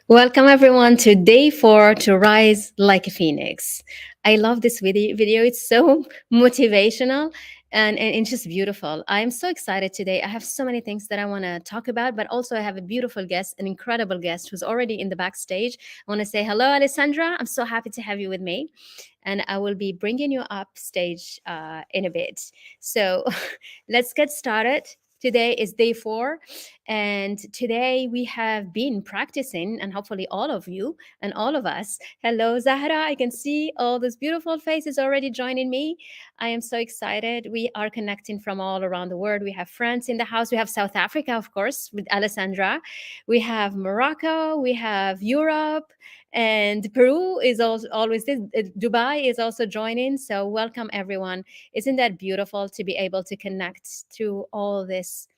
Welcome everyone to day 4 to rise like a phoenix. I love this video. It's so motivational and it's just beautiful. I'm so excited today. I have so many things that I want to talk about, but also I have a beautiful guest, an incredible guest who's already in the backstage. I want to say hello, Alessandra. I'm so happy to have you with me. And I will be bringing you up stage in a bit. So let's get started. Today is day 4, and today we have been practicing, and hopefully all of you and all of us. Hello, Zahra. I can see all those beautiful faces already joining me. I am so excited. We are connecting from all around the world. We have France in the house. We have South Africa, of course, with Alessandra. We have Morocco. We have Europe. And Peru is also always this. Dubai is also joining. So welcome everyone. Isn't that beautiful to be able to connect through all this,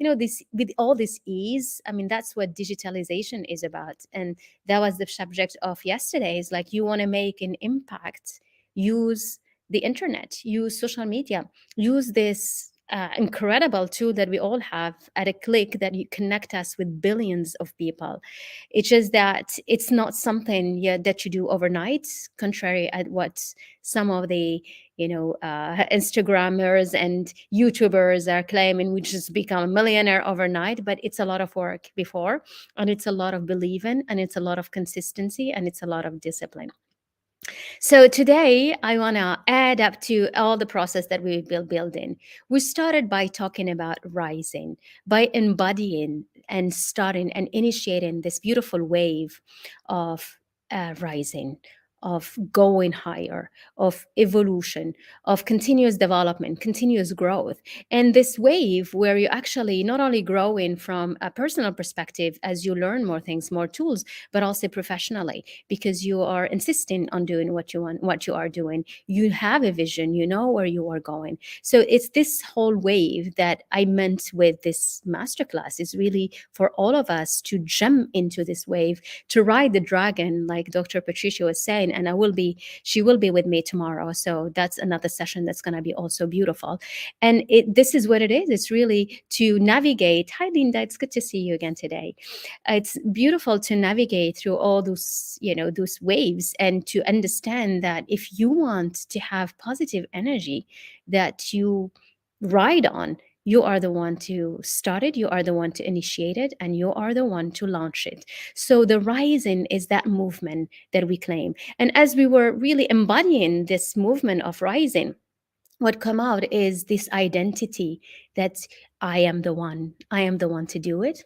this with all this ease? I mean, that's what digitalization is about. And that was the subject of yesterday's, like, you want to make an impact, use the internet, use social media, use this incredible tool that we all have at a click, that you connect us with billions of people. It's just that it's not something that you do overnight, contrary at what some of the Instagrammers and YouTubers are claiming we just become a millionaire overnight. But it's a lot of work before, and it's a lot of believing, and it's a lot of consistency, and it's a lot of discipline. So today I want to add up to all the process that we've been building. We started by talking about rising, by embodying and starting and initiating this beautiful wave of rising, of going higher, of evolution, of continuous development, continuous growth. And this wave where you actually not only growing from a personal perspective as you learn more things, more tools, but also professionally, because you are insisting on doing what you want, what you are doing. You have a vision, you know where you are going. So it's this whole wave that I meant with this masterclass, is really for all of us to jump into this wave, to ride the dragon, like Dr. Patricia was saying. And she will be with me tomorrow. So that's another session that's going to be also beautiful. And this is what it is. It's really to navigate. Hi, Linda. It's good to see you again today. It's beautiful to navigate through all those waves, and to understand that if you want to have positive energy that you ride on, you are the one to start it, you are the one to initiate it, and you are the one to launch it. So the rising is that movement that we claim. And as we were really embodying this movement of rising, what come out is this identity that I am the one to do it.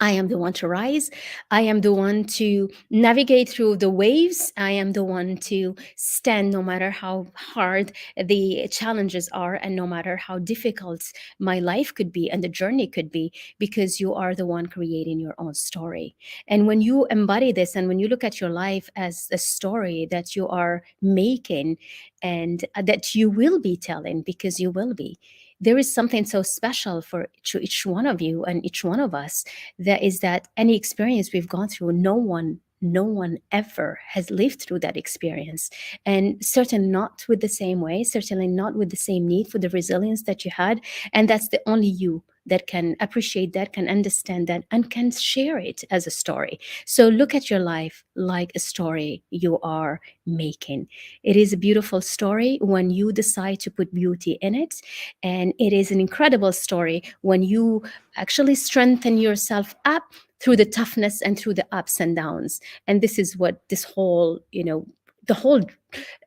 I am the one to rise. I am the one to navigate through the waves. I am the one to stand no matter how hard the challenges are, and no matter how difficult my life could be and the journey could be, because you are the one creating your own story. And when you embody this, and when you look at your life as a story that you are making, and that you will be telling, because you will be, there is something so special for each one of you and each one of us. That is that any experience we've gone through, no one ever has lived through that experience. And certainly not with the same way, certainly not with the same need for the resilience that you had. And that's the only you that can appreciate that, can understand that, and can share it as a story. So look at your life like a story you are making. It is a beautiful story when you decide to put beauty in it. And it is an incredible story when you actually strengthen yourself up through the toughness and through the ups and downs. And this is what this whole, the whole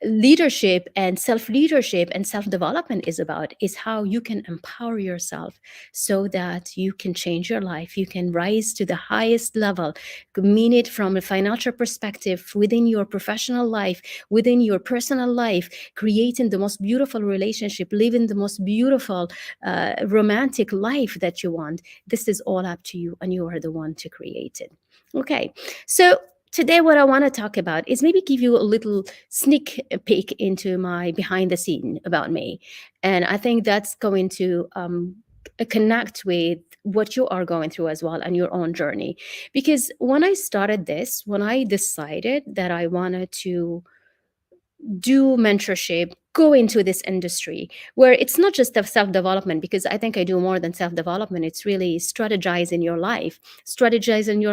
leadership and self-leadership and self-development is about, is how you can empower yourself so that you can change your life, you can rise to the highest level. Mean it from a financial perspective, within your professional life, within your personal life, creating the most beautiful relationship, living the most beautiful romantic life that you want. This is all up to you, and you are the one to create it. Okay, so today what I want to talk about is maybe give you a little sneak peek into my behind the scene about me. And I think that's going to connect with what you are going through as well, and your own journey. Because when I started this, when I decided that I wanted to do mentorship, go into this industry where it's not just of self-development, because I think I do more than self-development. It's really strategize in your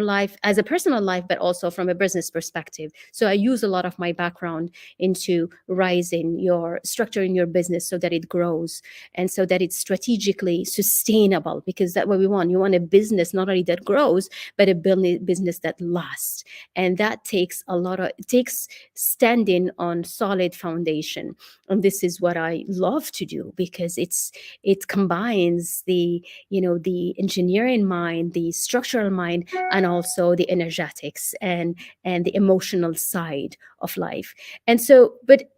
life as a personal life, but also from a business perspective. So I use a lot of my background into rising your structure in your business so that it grows and so that it's strategically sustainable, because that's what we want. You want a business not only that grows, but a business that lasts. And that takes it takes standing on solid foundation. And this is what I love to do, because it combines the engineering mind, the structural mind, and also the energetics and the emotional side of life. And so, but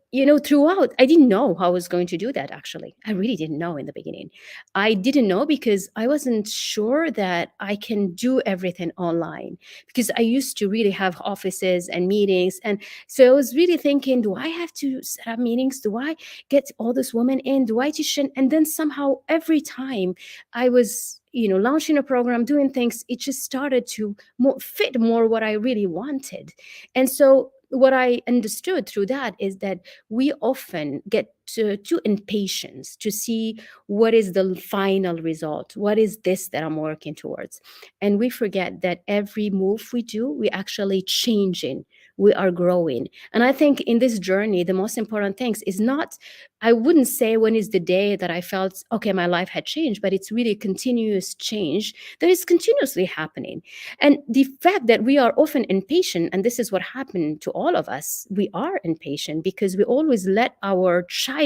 throughout, I didn't know how I was going to do that. Actually, I really didn't know in the beginning. I didn't know because I wasn't sure that I can do everything online, because I used to really have offices and meetings. And so I was really thinking, do I have to set up meetings? Do I get all those women in? Do I teach? And then somehow every time I was launching a program, doing things, it just started to fit more what I really wanted. And so what I understood through that is that we often get too impatient to see what is the final result. What is this that I'm working towards? And we forget that every move we do, we actually changing, we are growing. And I think in this journey, the most important things is not, I wouldn't say when is the day that I felt, okay, my life had changed, but it's really continuous change that is continuously happening. And the fact that we are often impatient, and this is what happened to all of us, we are impatient because we always let our child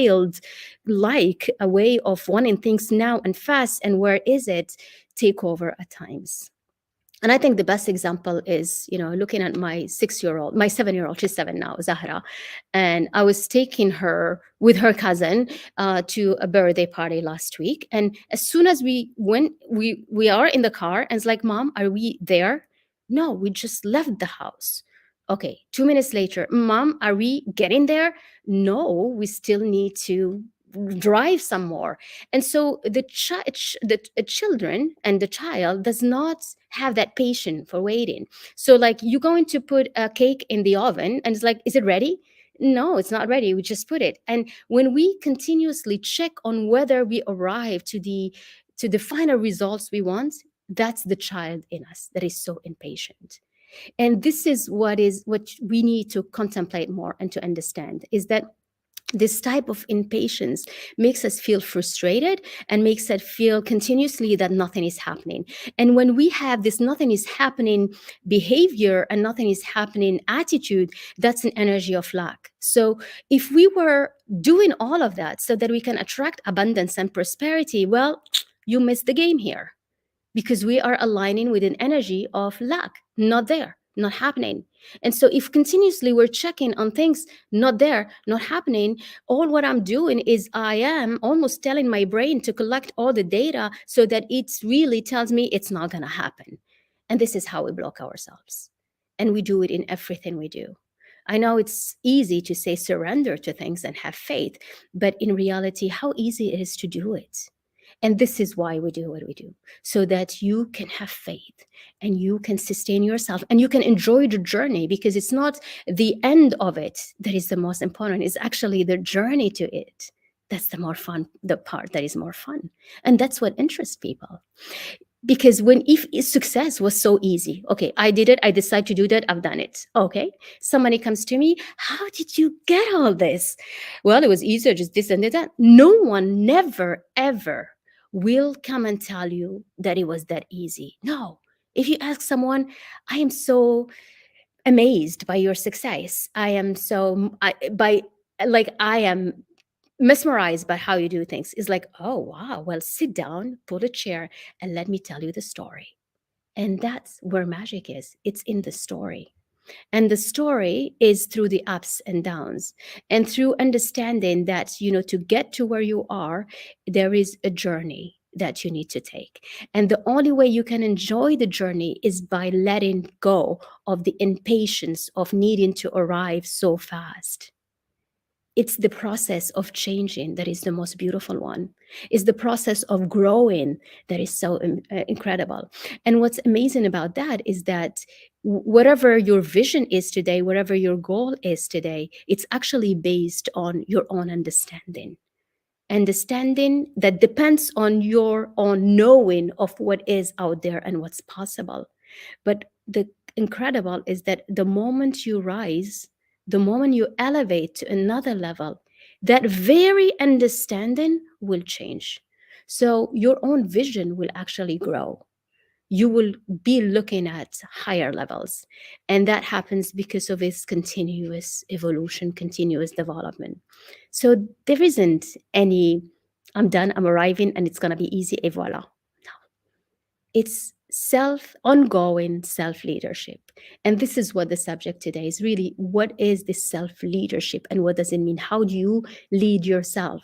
like a way of wanting things now and fast, and where is it, take over at times. And I think the best example is, looking at my 6-year old, my 7-year old, she's 7 now, Zahra. And I was taking her with her cousin to a birthday party last week. And as soon as we went, we are in the car, and it's like, Mom, are we there? No, we just left the house. Okay, 2 minutes later, Mom, are we getting there? No, we still need to drive some more. And so the children and the child does not have that patience for waiting. So like, you're going to put a cake in the oven, and it's like, is it ready? No, it's not ready. We just put it. And when we continuously check on whether we arrive to the final results we want, that's the child in us that is so impatient. And this is what we need to contemplate more and to understand, is that this type of impatience makes us feel frustrated and makes us feel continuously that nothing is happening. And when we have this nothing is happening behavior and nothing is happening attitude, that's an energy of lack. So if we were doing all of that so that we can attract abundance and prosperity, well, you missed the game here, because we are aligning with an energy of lack, not there, not happening. And so if continuously we're checking on things not there, not happening, all what I'm doing is I am almost telling my brain to collect all the data so that it really tells me it's not going to happen. And this is how we block ourselves. And we do it in everything we do. I know it's easy to say surrender to things and have faith, but in reality, how easy it is to do it. And this is why we do what we do, so that you can have faith and you can sustain yourself and you can enjoy the journey, because it's not the end of it that is the most important. It's actually the journey to it. That's the more fun, the part that is more fun. And that's what interests people. Because if success was so easy, okay, I did it, I decided to do that, I've done it. Okay, somebody comes to me, how did you get all this? Well, it was easier, just this and that. No one, never ever will come and tell you that it was that easy. No. If you ask someone, I am so amazed by your success, I am mesmerized by how you do things, is like, oh wow, well, sit down, pull a chair, and let me tell you the story. And that's where magic is. It's in the story. And the story is through the ups and downs, and through understanding that, to get to where you are, there is a journey that you need to take. And the only way you can enjoy the journey is by letting go of the impatience of needing to arrive so fast. It's the process of changing that is the most beautiful one. It's the process of growing that is so incredible. And what's amazing about that is that whatever your vision is today, whatever your goal is today, it's actually based on your own understanding that depends on your own knowing of what is out there and what's possible. But the incredible is that the moment you rise, the moment you elevate to another level, that very understanding will change. So your own vision will actually grow. You will be looking at higher levels. And that happens because of its continuous evolution, continuous development. So there isn't any, I'm done, I'm arriving, and it's going to be easy, et voila. It's ongoing self leadership. And this is what the subject today is really: what is this self leadership and what does it mean? How do you lead yourself?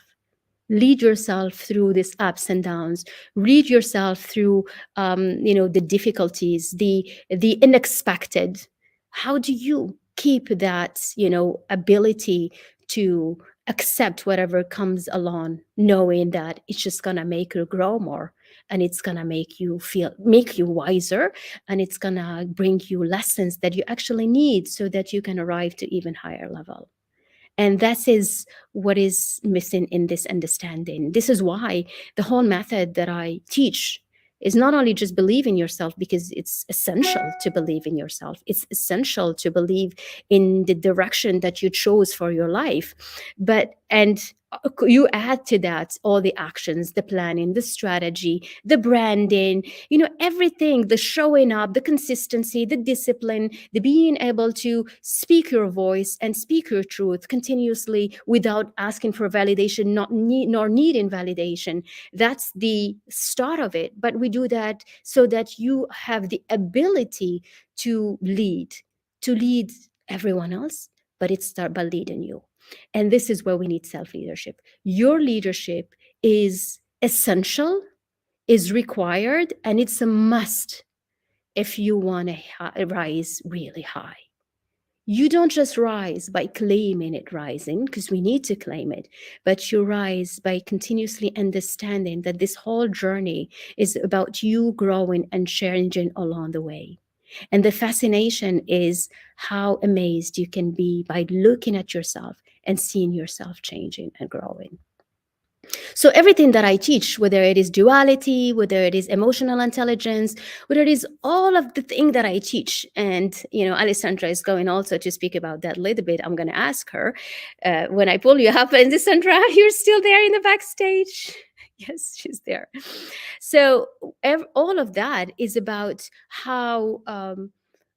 Lead yourself through these ups and downs. Lead yourself through the difficulties, the unexpected. How do you keep that ability to accept whatever comes along, knowing that it's just gonna make you grow more, and it's gonna make you wiser, and it's gonna bring you lessons that you actually need so that you can arrive to even higher level. And that is what is missing in this understanding. This is why the whole method that I teach is not only just believe in yourself, because it's essential to believe in yourself. It's essential to believe in the direction that you chose for your life. And you add to that all the actions, the planning, the strategy, the branding, everything, the showing up, the consistency, the discipline, the being able to speak your voice and speak your truth continuously without asking for validation, nor needing validation. That's the start of it. But we do that so that you have the ability to lead everyone else, but it starts by leading you. And this is where we need self leadership. Your leadership is essential, is required, and it's a must if you want to rise really high. You don't just rise by claiming it rising, because we need to claim it, but you rise by continuously understanding that this whole journey is about you growing and changing along the way. And the fascination is how amazed you can be by looking at yourself and seeing yourself changing and growing. So everything that I teach, whether it is duality, whether it is emotional intelligence, whether it is all of the thing that I teach, and Alessandra is going also to speak about that a little bit. I'm going to ask her when I pull you up, and Alessandra, you're still there in the backstage. Yes, she's there. So all of that is about how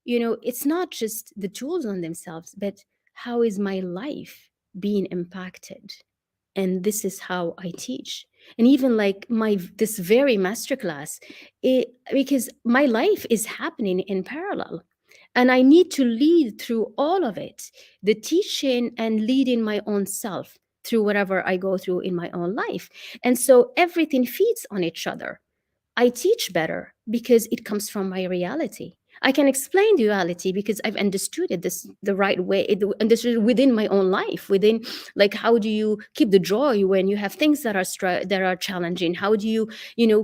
it's not just the tools on themselves, but how is my life being impacted? And this is how I teach. And even like this very masterclass, because my life is happening in parallel, and I need to lead through all of it, the teaching and leading my own self through whatever I go through in my own life. And so everything feeds on each other. I teach better because it comes from my reality. I can explain duality because I've understood it the right way, understood it within my own life, within, like, how do you keep the joy when you have things that are challenging? How do you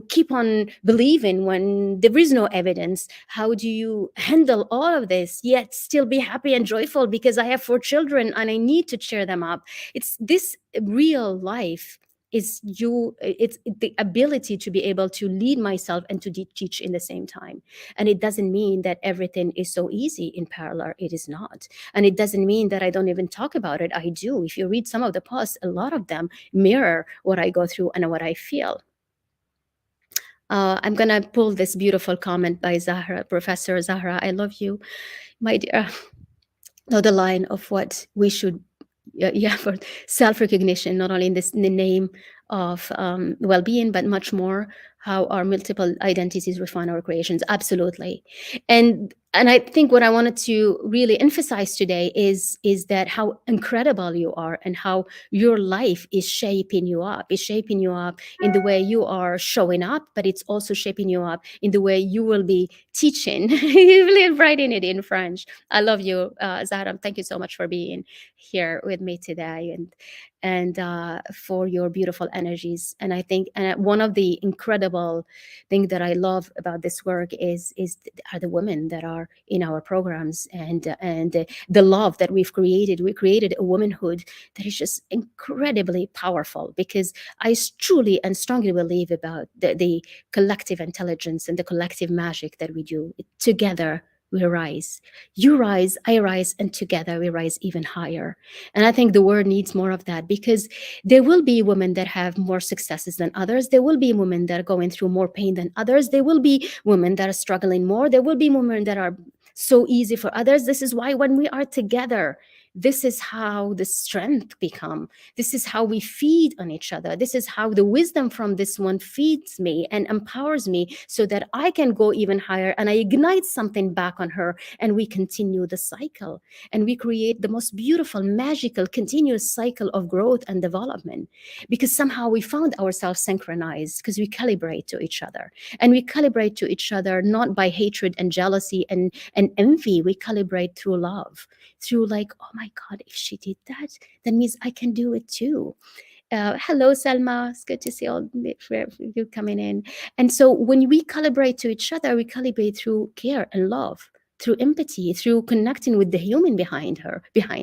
keep on believing when there is no evidence? How do you handle all of this yet still be happy and joyful because I have 4 children and I need to cheer them up? It's this real life it's the ability to be able to lead myself and to teach in the same time. And it doesn't mean that everything is so easy in parallel. It is not. And it doesn't mean that I don't even talk about it. I do. If you read some of the posts, a lot of them mirror what I go through and what I feel. I'm going to pull this beautiful comment by Zahra, Professor Zahra. I love you, my dear. Know the line of what we should, for self-recognition, not only in the name of well-being, but much more, how our multiple identities refine our creations. Absolutely. And I think what I wanted to really emphasize today is that how incredible you are, and how your life is shaping you up in the way you are showing up, but it's also shaping you up in the way you will be teaching. You will writing it in French. I love you, Zahra. Thank you so much for being here with me today, and for your beautiful energies. And I think, and one of the incredible thing that I love about this work is are the women that are in our programs, and the love that we've created. We created a womanhood that is just incredibly powerful, because truly and strongly believe about the collective intelligence and the collective magic that we do together. We rise, you rise, I rise, and together we rise even higher. And I think the world needs more of that, because there will be women that have more successes than others. There will be women that are going through more pain than others. There will be women that are struggling more. There will be women that are so easy for others. This is why when we are together, this is how the strength become. This is how we feed on each other. This is how the wisdom from this one feeds me and empowers me, so that I can go even higher, and I ignite something back on her, and we continue the cycle, and we create the most beautiful, magical, continuous cycle of growth and development, because somehow we found ourselves synchronized, because we calibrate to each other. And we calibrate to each other not by hatred and jealousy and envy. We calibrate through love, through like, oh my God, if she did that, that means I can do it too. Hello, Selma. It's good to see all you coming in. And so when we calibrate to each other, we calibrate through care and love, through empathy, through connecting with the human behind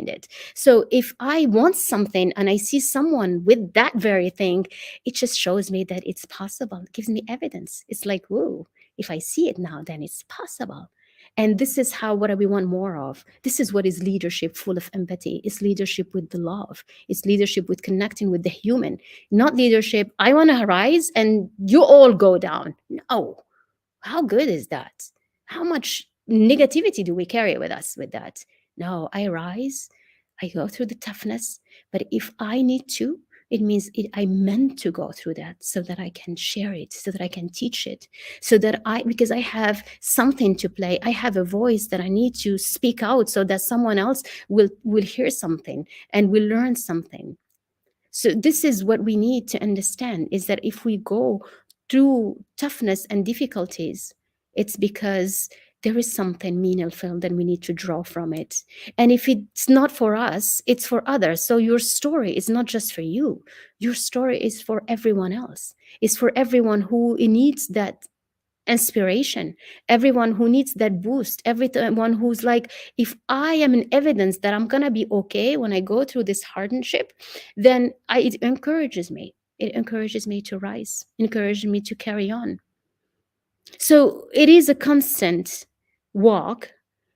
it. So if I want something and I see someone with that very thing, it just shows me that it's possible. It gives me evidence. It's like, whoa, if I see it now, then it's possible. And this is how what we want more of. This is what is leadership full of empathy. It's leadership with the love. It's leadership with connecting with the human, not leadership. I want to rise and you all go down. No. How good is that? How much negativity do we carry with us with that? No, I rise, I go through the toughness, but if I need to, it means I meant to go through that, so that I can share it, so that I can teach it, so that because I have something to play, I have a voice that I need to speak out, so that someone else will hear something and will learn something. So this is what we need to understand, is that if we go through toughness and difficulties, it's because there is something meaningful that we need to draw from it. And if it's not for us, it's for others. So your story is not just for you. Your story is for everyone else. It's for everyone who needs that inspiration, everyone who needs that boost, everyone who's like, if I am an evidence that I'm gonna be okay when I go through this hardship, then it encourages me. It encourages me to rise, encourages me to carry on. So it is a constant walk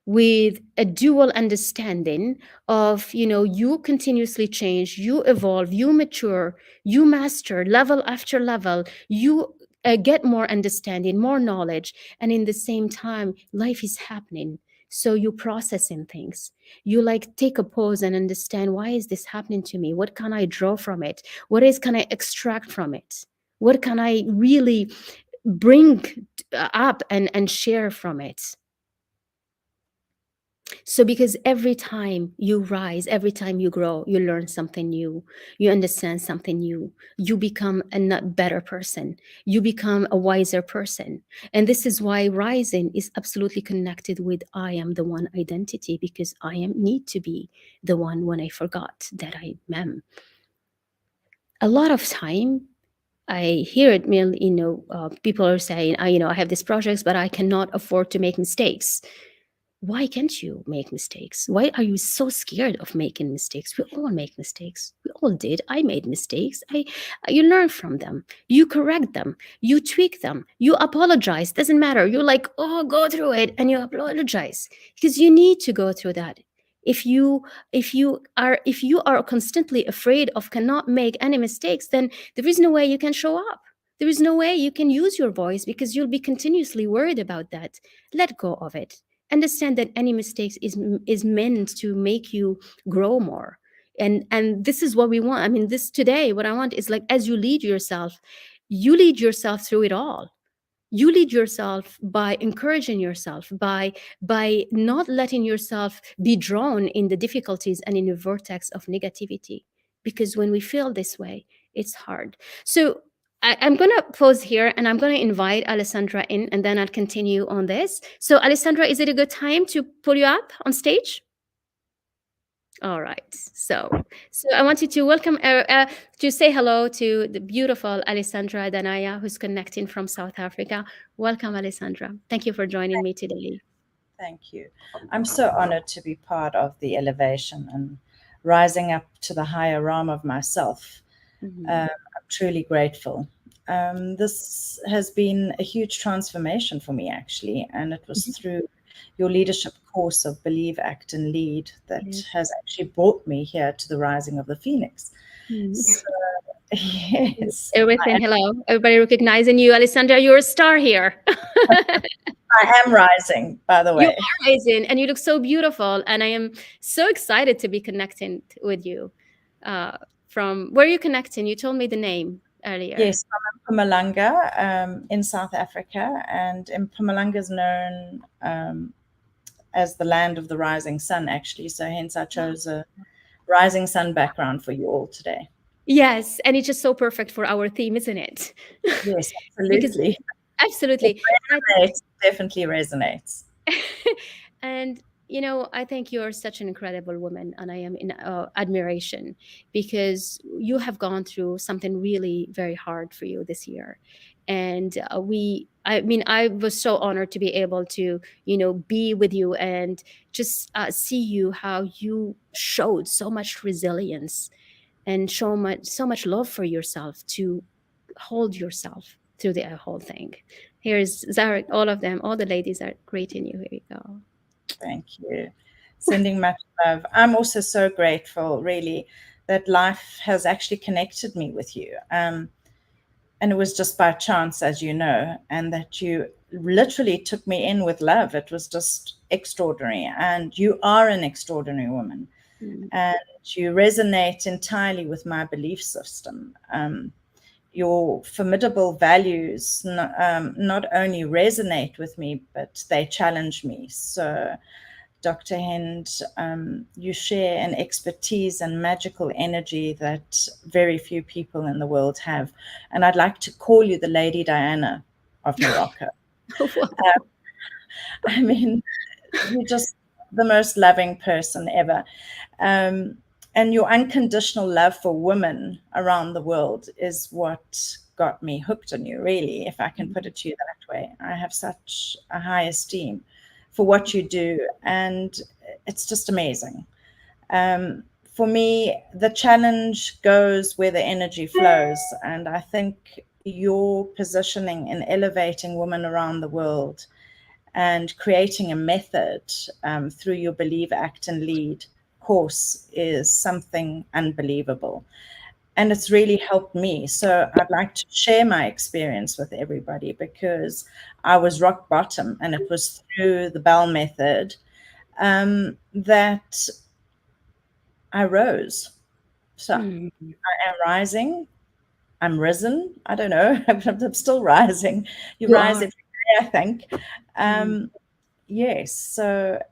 with a dual understanding of, you continuously change, you evolve, you mature, you master level after level, you get more understanding, more knowledge, and in the same time, life is happening. So you processing things. You like take a pause and understand, why is this happening to me? What can I draw from it? Can I extract from it? What can I really bring up and share from it? So because every time you rise, every time you grow, you learn something new, you understand something new, you become a better person, you become a wiser person. And this is why rising is absolutely connected with I am the one identity, because I need to be the one when I forgot that I am. A lot of time I hear it, people are saying, I have these projects, but I cannot afford to make mistakes. Why can't you make mistakes? Why are you so scared of making mistakes? We all make mistakes. We all did. I made mistakes. You learn from them. You correct them. You tweak them. You apologize. Doesn't matter. You're like, oh, go through it, and you apologize, because you need to go through that. If you are constantly afraid of cannot make any mistakes, then there is no way you can show up. There is no way you can use your voice, because you'll be continuously worried about that. Let go of it. Understand that any mistakes is meant to make you grow more. And this is what we want. I mean, this today, what I want is like, as you lead yourself, You lead yourself through it all. You lead yourself by encouraging yourself, by not letting yourself be drawn in the difficulties and in the vortex of negativity, because when we feel this way, it's hard. So I'm going to pause here and I'm going to invite Alessandra in, and then I'll continue on this. So Alessandra, is it a good time to pull you up on stage? All right. So I want you to welcome, to say hello to the beautiful Alessandra Danaya, who's connecting from South Africa. Welcome, Alessandra. Thank you for joining me today. Thank you. I'm so honored to be part of the elevation and rising up to the higher realm of myself. Mhm. I'm truly grateful. This has been a huge transformation for me, actually, and it was through your leadership course of Believe, Act, and Lead that Yes. has actually brought me here to the rising of the Phoenix. Mm. So, yes, Everything. Hello. Everybody recognizing you, Alessandra. You're a star here. I am rising, by the You way. are amazing, and you look so beautiful. And I am so excited to be connecting with you. Uh, from where are you connecting? You told me the name earlier. Yes, I'm in Mpumalanga, in South Africa, and Mpumalanga is known as the land of the rising sun, actually. So, hence, I chose a rising sun background for you all today. Yes, and it's just so perfect for our theme, isn't it? Yes, Because absolutely. It absolutely. And resonates, definitely resonates. and I think you're such an incredible woman, and I am in admiration, because you have gone through something really very hard for you this year. And I mean, I was so honored to be able to be with you and just see you, how you showed so much resilience and so much love for yourself to hold yourself through the whole thing. Here's Zarek, all of them, all the ladies are greeting you. Here you go. Thank you. Sending much love. I'm also so grateful, really, that life has actually connected me with you. And it was just by chance, as you know, and that you literally took me in with love. It was just extraordinary. And you are an extraordinary woman. Mm. And you resonate entirely with my belief system. Your formidable values not only resonate with me, but they challenge me. So, Dr. Hend, you share an expertise and magical energy that very few people in the world have. And I'd like to call you the Lady Diana of Morocco. Wow. I mean, you're just the most loving person ever. Um, and your unconditional love for women around the world is what got me hooked on you, really, if I can put it to you that way. I have such a high esteem for what you do, and it's just amazing. For me, the challenge goes where the energy flows, and I think your positioning in elevating women around the world and creating a method through your Believe, Act, and Lead course is something unbelievable. And it's really helped me. So I'd like to share my experience with everybody because I was rock bottom, and it was through the Bell method that I rose. So Mm. I am rising. I'm risen. I don't know. I'm still rising. You You rise are. every day, I think. Mm. Um, yes. So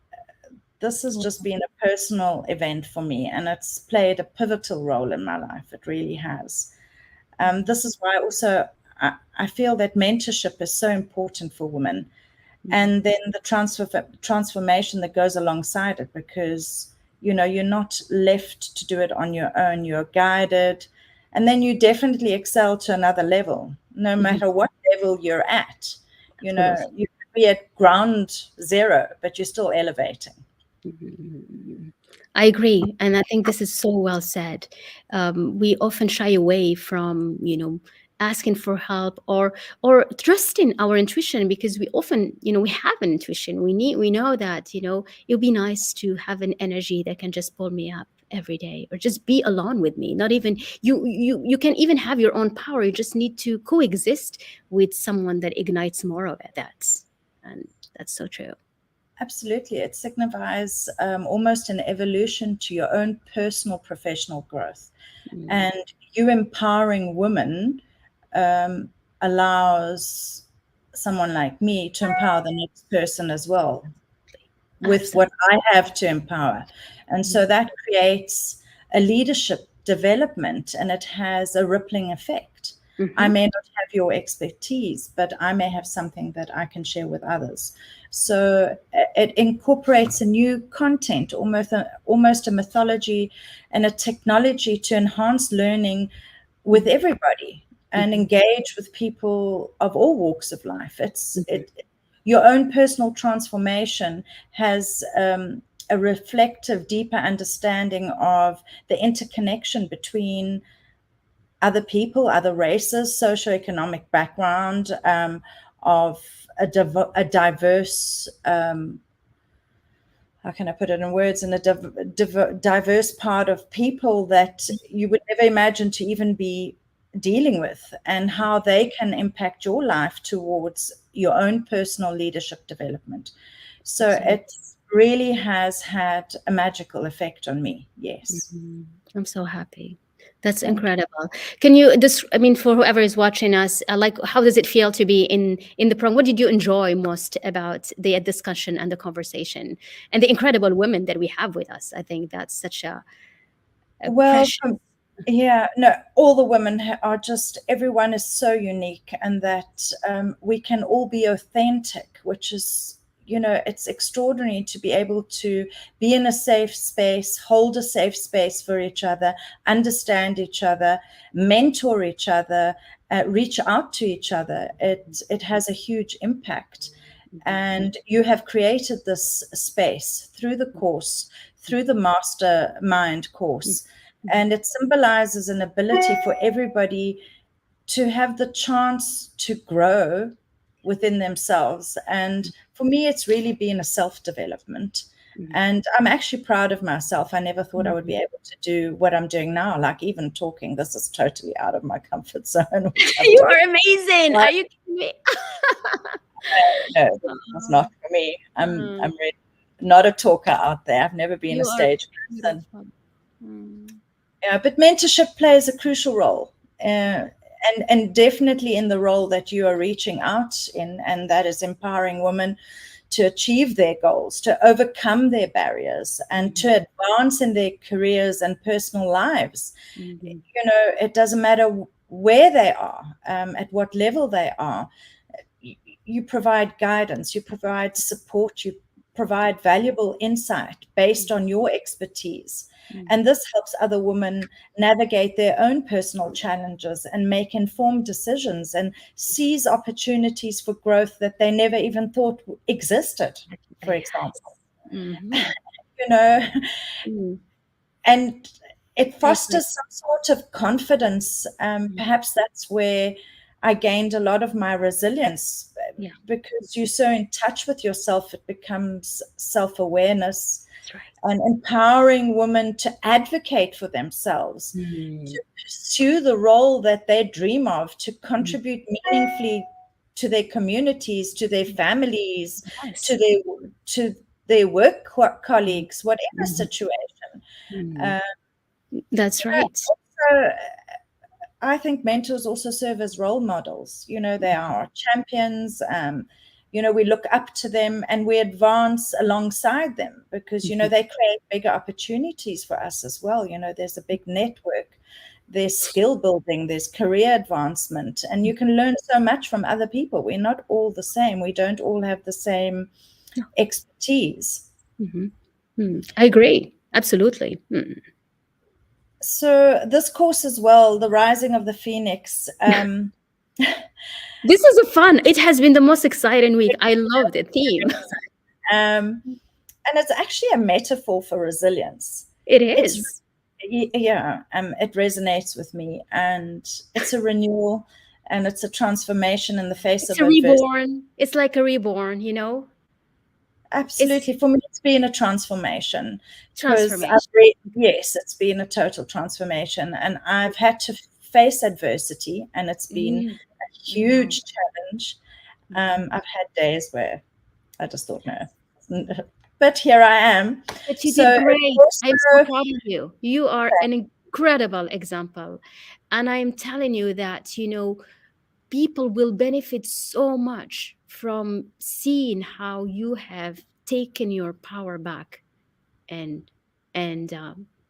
this has just been a personal event for me, and it's played a pivotal role in my life. It really has. This is why also I feel that mentorship is so important for women, Mm. and then the transformation that goes alongside it, because you're not left to do it on your own. You're guided, and then you definitely excel to another level, no Mhm. matter what level you're at. Absolutely. You could be at ground zero, but you're still elevating. Mhm. I agree, and I think this is so well said. We often shy away from, asking for help, or trusting our intuition, because we often, we have an intuition. We know that, it would be nice to have an energy that can just pull me up every day, or just be alone with me. Not even you can even have your own power. You just need to coexist with someone that ignites more of it. And that's so true. Absolutely. It signifies almost an evolution to your own personal professional growth. Mm. And you empowering women allows someone like me to empower the next person as well with what Absolutely. I have to empower. And so that creates a leadership development, and it has a rippling effect. I Mm-hmm. may not have your expertise, but I may have something that I can share with others. So it incorporates a new content, almost a mythology and a technology to enhance learning with everybody and Mm-hmm. engage with people of all walks of life. Mm-hmm. Your own personal transformation has a reflective, deeper understanding of the interconnection between other people, other races, socioeconomic background, of a diverse, how can I put it in words, in a diverse part of people that you would never imagine to even be dealing with, and how they can impact your life towards your own personal leadership development. So Absolutely. it really has had a magical effect on me. Yes. Mhm. I'm so happy. That's Thank you. incredible. Can you this I mean for whoever is watching us, like how does it feel to be in the program? What did you enjoy most about the discussion and the conversation and the incredible women that we have with us? I think that's such a Well, precious. yeah, no, all the women are just, everyone is so unique, and that we can all be authentic, which is, it's extraordinary to be able to be in a safe space, hold a safe space for each other, understand each other, mentor each other, reach out to each other. It has a huge impact. Mhm. And you have created this space through the course, through the mastermind course. Mhm. And it symbolizes an ability for everybody to have the chance to grow within themselves. And for me, it's really been a self development. Mhm. And I'm actually proud of myself. I never thought I would be Mhm. able to do what I'm doing now. Like even talking, this is totally out of my comfort zone, which I've You told are amazing. you. Are you kidding me? No, that's Oh, not for me. I'm mm. really not a talker out there. I've never been a You are stage person. beautiful. Mm. Yeah, but mentorship plays a crucial role, and definitely in the role that you are reaching out in, and that is empowering women to achieve their goals, to overcome their barriers, and Mhm. to advance in their careers and personal lives. Mhm. It doesn't matter where they are, at what level they are. You provide guidance, you provide support, you provide valuable insight based on your expertise. And Mhm. this helps other women navigate their own personal challenges and make informed decisions and seize opportunities for growth that they never even thought existed, for Yes. example. Mhm. You know, Mm. and it I agree. fosters some sort of confidence. Mm. Perhaps that's where I gained a lot of my resilience, Yeah, because you're so in touch with yourself, it becomes self awareness that's right. and empowering women to advocate for themselves, Mm. to pursue the role that they dream of, to Mm. contribute meaningfully to their communities, to their families, to Yes. their work Mm. colleagues, whatever Mhm. situation. Mm. Uh, That's right. also, I think mentors also serve as role models. They are champions. We look up to them and we advance alongside them, because, Mhm. they create bigger opportunities for us as well. There's a big network, there's skill building, there's career advancement, and you can learn so much from other people. We're not all the same. We don't all have the same No. expertise. Mhm. Mm. I agree. Absolutely. Mm. So this course as well, the Rising of the Phoenix, This is a fun. It has been the most exciting week. I love the theme. um, and it's actually a metaphor for resilience. It It's is. Yeah, it resonates with me, and it's a renewal, and it's a transformation in the face It's of a adversity. reborn. It's like a reborn, you know? It's Absolutely, for me, it's been a transformation, because transformation. yes, it's been a total transformation, and I've had to face adversity, and it's been Mm, a I know. huge challenge. Mhm. I've had days where I just thought, no, but here I am. But you So did it's great. I'm so also, proud of you. You are an incredible example. And I'm telling you that, people will benefit so much from seeing how you have taken your power back, and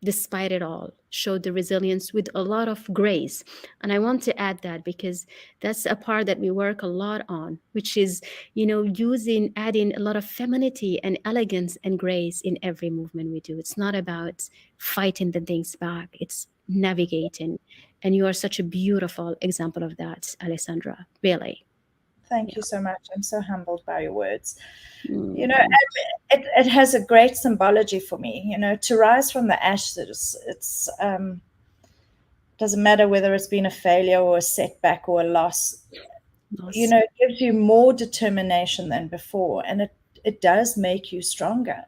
despite it all showed the resilience with a lot of grace. And I want to add that because that's a part that we work a lot on, which is, using, adding a lot of femininity and elegance and grace in every movement we do. It's not about fighting the things back, it's navigating. And you are such a beautiful example of that, Alessandra, really. Thank Yeah. you so much. I'm so humbled by your words. You know, Mm. it has a great symbology for me. To rise from the ashes, it's doesn't matter whether it's been a failure or a setback or a loss. Loss. It gives you more determination than before, and it does make you stronger.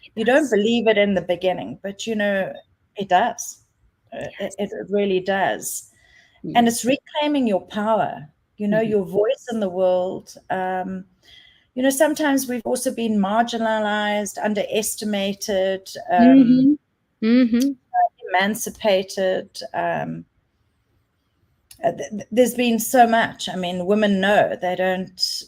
It You don't does. believe it in the beginning, but it does. It Yes. really does. And Mm. it's reclaiming your power, Mhm. your voice in the world. Sometimes we've also been marginalized, underestimated, Mhm. Mhm. emancipated. There's been so much. I mean, women know they don't,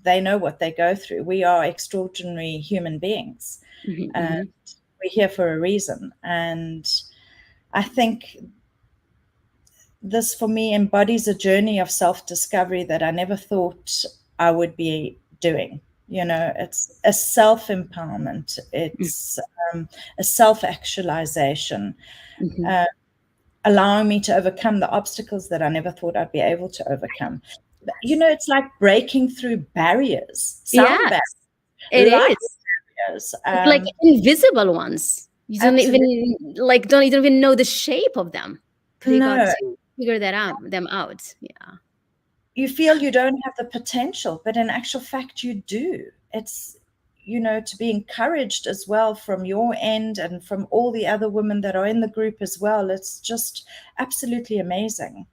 they know what they go through. We are extraordinary human beings, Mhm. and Mhm. we're here for a reason. And I think this for me embodies a journey of self discovery that I never thought I would be doing. It's a self empowerment, it's a self actualization, Mhm. uh, allowing me to overcome the obstacles that I never thought I'd be able to overcome. It's like breaking through barriers, sound barriers, Yes, it light is. barriers. It's like invisible ones. You Absolutely. don't even know the shape of them, but you got No, to figure that out them out. Yeah. you feel you don't have the potential, but in actual fact, you do. It's, to be encouraged as well from your end and from all the other women that are in the group as well. It's just absolutely amazing.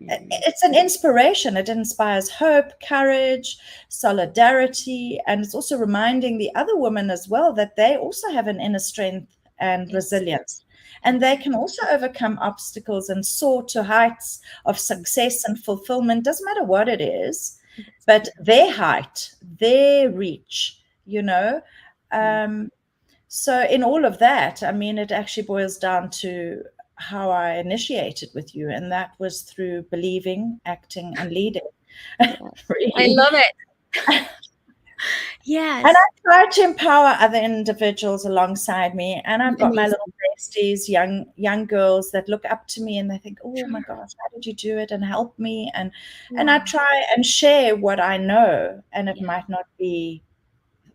Mm. It's an inspiration. It inspires hope, courage, solidarity, and it's also reminding the other women as well that they also have an inner strength and Yes. resilience. And they can also overcome obstacles and soar to heights of Mm. success and fulfillment. Doesn't matter what it is, That's but beautiful. their height, their reach, Mm. Um, so, in all of that, I mean, it actually boils down to how I initiated with you, and that was through believing, acting, and leading, Yeah. I really. love it. And Yes. I try to empower other individuals alongside me. And I've got my little Amazing. besties, young girls that look up to me and they think, "Oh my Sure. gosh, how did you do it?" And help me. And I Wow. try and share what I know, and it Yeah. might not be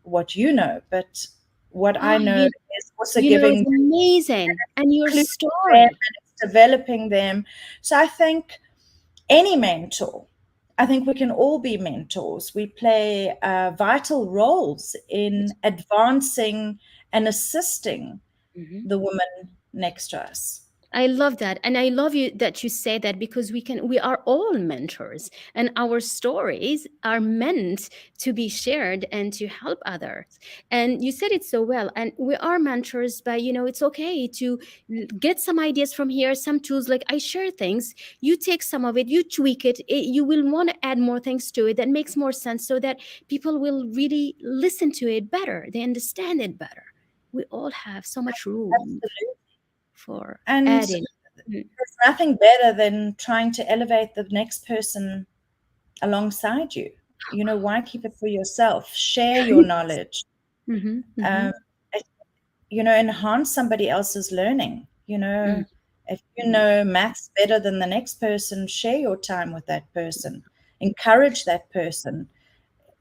what you know, but what Oh, I know is also it's giving amazing. And your including them story. and it's developing them. So I think any mentor, I think we can all be mentors. We play vital roles in advancing and assisting Mhm. the woman next to us. I love that. And I love you that you say that because we are all mentors, and our stories are meant to be shared and to help others. And you said it so well. And we are mentors, but it's okay to get some ideas from here, some tools. Like I share things, you take some of it, you tweak you will want to add more things to it that makes more sense so that people will really listen to it better. They understand it better. We all have so much room Absolutely. for And adding. Mm. there's nothing better than trying to elevate the next person alongside you. Why keep it for yourself? Share your knowledge. Mhm, Um, mhm, enhance somebody else's learning. mm, If you mm, know maths better than the next person, share your time with that person, encourage that person.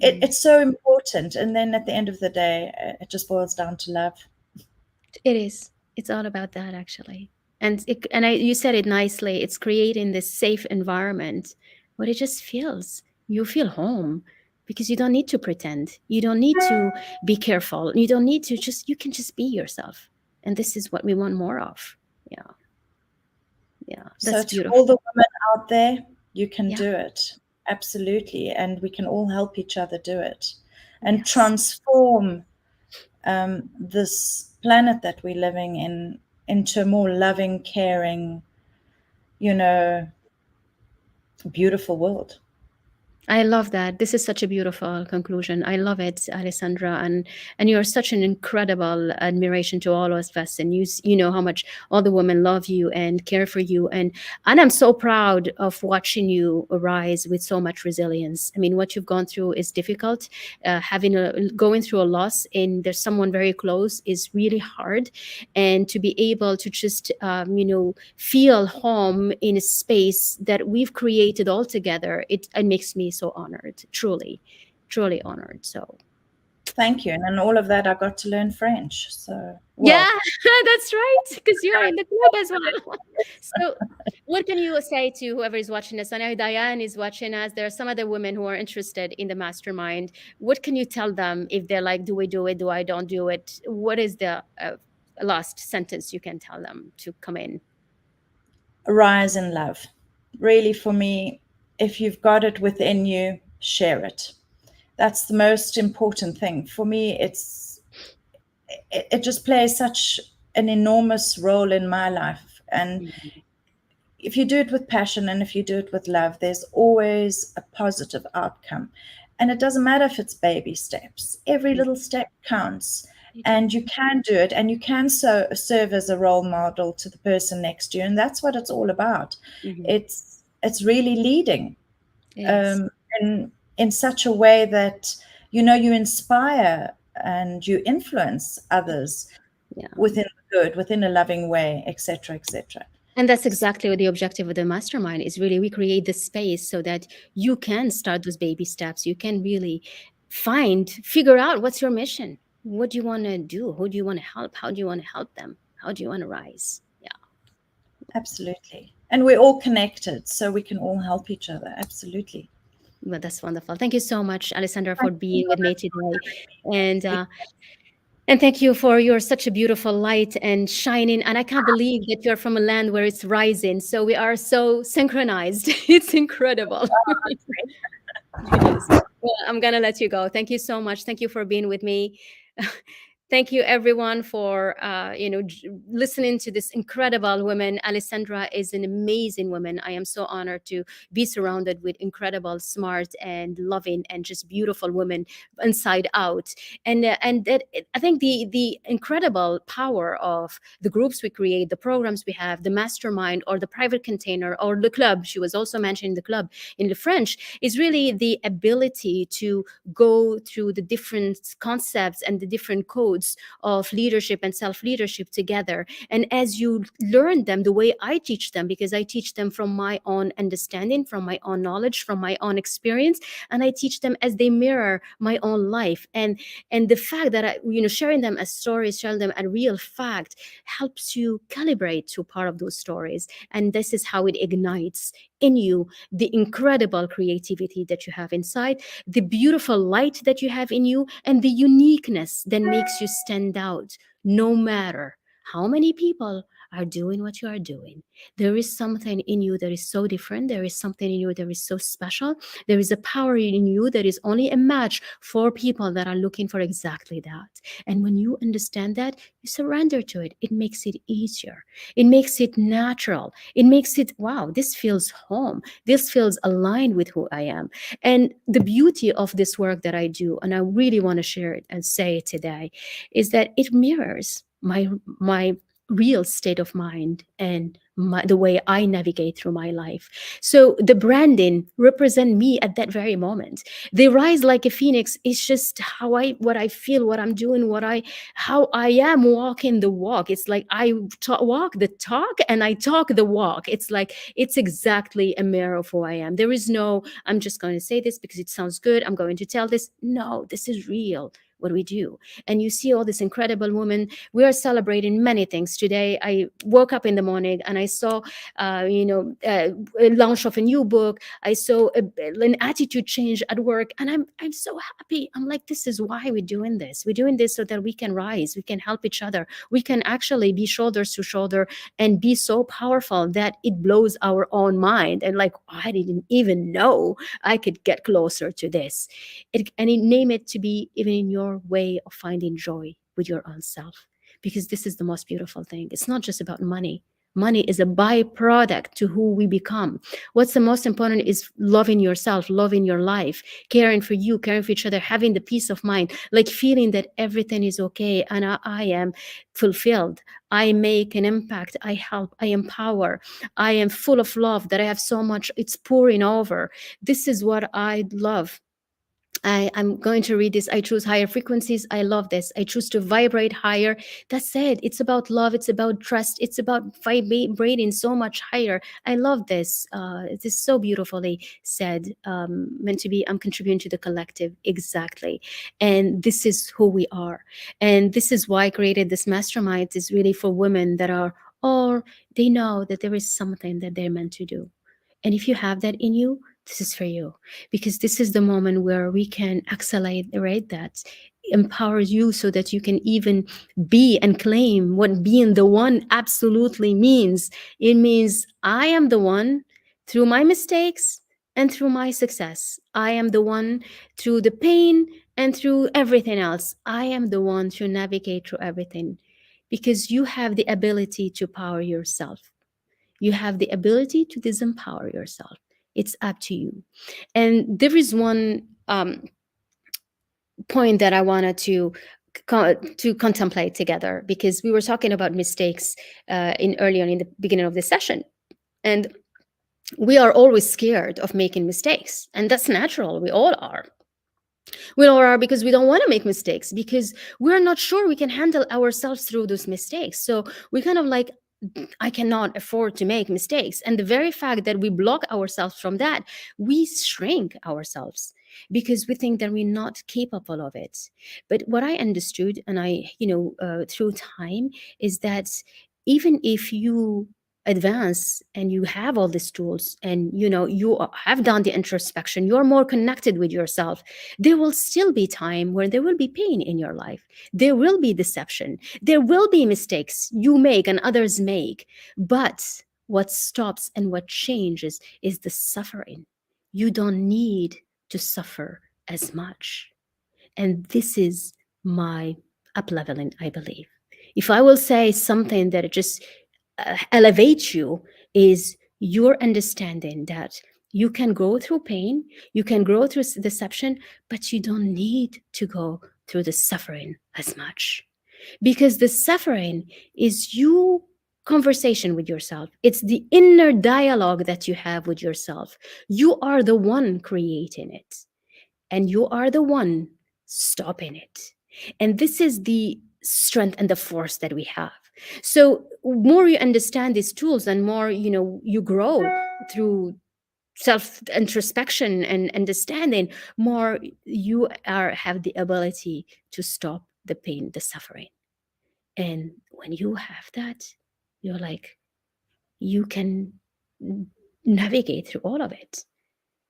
mm. It's so important. And then at the end of the day, it just boils down to love. It is. It's all about that actually. You said it nicely. It's creating this safe environment where it just feels you feel home because you don't need to pretend. You don't need to be careful. You don't need to you can just be yourself. And this is what we want more of. Yeah. Yeah. So That's to all beautiful. the women out there, you can Yeah. do it. Absolutely. And we can all help each other do it and Yes. transform this planet that we're living in into a more loving, caring, you know, beautiful world. I love that. This is such a beautiful conclusion. I love it, Alessandra, and you're such an incredible admiration to all of us. And you know how much all the women love you and care for you, and I'm so proud of watching you rise with so much resilience. I mean, what you've gone through is difficult. Having a going through a loss and there's someone very close is really hard, and to be able to just feel home in a space that we've created all together, it makes me so honored, truly, truly honored. So Thank you. And in all of that, I got to learn French. So, yeah, well, that's right, because you're in the club as well. So what can you say to whoever is watching us? I know Diane is watching us. There are some other women who are interested in the mastermind. What can you tell them if they're like, do we do it, do I don't do it? What is the last sentence you can tell them to come in? rise in love. Really, for me, if you've got it within you, share it. That's the most important thing. For me, it just plays such an enormous role in my life. And Mhm. if you do it with passion and if you do it with love, there's always a positive outcome. And it doesn't matter if it's baby steps, every Yeah, little step counts. it And does. you can do it, and you can serve as a role model to the person next to you. And that's what it's all about. Mhm. It's really leading It is. um, in such a way that you inspire and you influence others Yeah. within the good, within a loving way, etc., etc. And that's exactly what the objective of the mastermind is. Really, we create the space so that you can start those baby steps. You can really figure out what's your mission. What do you want to do? Who do you want to help? How do you want to help them? How do you want to rise? Yeah. Absolutely. And we're all connected, so we can all help each other. Absolutely. Well, that's wonderful. Thank you so much, Alessandra, Thank for you, being with Mother, me today. And for uh, and thank you for your such a beautiful light and shining. And I can't believe that you're from a land where it's rising. So we are so synchronized. It's incredible. It is. Well, I'm gonna let you go. Thank you so much. Thank you for being with me. Thank you, everyone, for listening to this incredible woman. Alessandra is an amazing woman. I am so honored to be surrounded with incredible, smart, and loving, and just beautiful women inside out. And that I think the incredible power of the groups we create, the programs we have, the mastermind, or the private container, or the club. She was also mentioning the club in the French, is really the ability to go through the different concepts and the different codes of leadership and self leadership together. And as you learn them the way I teach them, because I teach them from my own understanding, from my own knowledge, from my own experience, and I teach them as they mirror my own life. And the fact that sharing them as stories, sharing them a real fact, helps you calibrate to part of those stories. And this is how it ignites in you the incredible creativity that you have inside, the beautiful light that you have in you, and the uniqueness that makes you stand out no matter how many people are doing what you are doing. There is something in you that is so different. There is something in you that is so special. There is a power in you that is only a match for people that are looking for exactly that. And when you understand that, you surrender to it. It makes it easier. It makes it natural. It makes it, wow, this feels home. This feels aligned with who I am. And the beauty of this work that I do, and I really want to share it and say it today, is that it mirrors my real state of mind and the way I navigate through my life. So the branding represent me at that very moment. They rise like a phoenix. It's just what I feel, what I'm doing, how I am walking the walk. It's like I walk the talk and I talk the walk. It's like it's exactly a mirror of who I am. There is no, I'm just going to say this because it sounds good, I'm going to tell this. No, this is real what we do. And you see all this incredible women. We are celebrating many things today. I woke up in the morning and I saw a launch of a new book. I saw an attitude change at work, and I'm so happy. I'm like, this is why we're doing this. We're doing this so that we can rise, we can help each other, we can actually be shoulders to shoulder and be so powerful that it blows our own mind. And like, I didn't even know I could get closer to this. Name it to be even in your way of finding joy with your own self, because this is the most beautiful thing. It's not just about money. Money is a byproduct to who we become. What's the most important is loving yourself, loving your life, caring for you, caring for each other, having the peace of mind, like feeling that everything is okay and I am fulfilled. I make an impact. I help. I empower. I am full of love, that I have so much, it's pouring over. This is what I love. I'm going to read this. I choose higher frequencies. I love this. I choose to vibrate higher. That's it. It's about love. It's about trust. It's about vibrating so much higher. I love this. It is so beautifully said. Meant to be, I'm contributing to the collective. Exactly. And this is who we are. And this is why I created this mastermind, is really for women that are, or they know that there is something that they're meant to do. And if you have that in you, this is for you, because this is the moment where we can accelerate that, empowers you so that you can even be and claim what being the one absolutely means. It means I am the one through my mistakes and through my success. I am the one through the pain and through everything else. I am the one to navigate through everything, because you have the ability to power yourself. You have the ability to disempower yourself. It's up to you. And there is one point that I wanted to contemplate together, because we were talking about mistakes in earlier in the beginning of the session, and we are always scared of making mistakes, and that's natural. We all are. We all are, because we don't want to make mistakes, because we're not sure we can handle ourselves through those mistakes. So we kind of like, I cannot afford to make mistakes. And the very fact that we block ourselves from that, we shrink ourselves, because we think that we're not capable of it. But what I understood, and through time, is that even if you advance and you have all these tools, and you have done the introspection, you're more connected with yourself, there will still be time where there will be pain in your life. There will be deception. There will be mistakes you make and others make. But what stops and what changes is the suffering. You don't need to suffer as much. And this is my up leveling, I believe. If I will say something that just elevates you, is your understanding that you can go through pain, you can grow through deception, but you don't need to go through the suffering as much, because the suffering is you conversation with yourself. It's the inner dialogue that you have with yourself. You are the one creating it, and you are the one stopping it. And this is the strength and the force that we have. So more you understand these tools, and more you grow through self introspection and understanding, more you are have the ability to stop the pain, the suffering. And when you have that, you're like, you can navigate through all of it.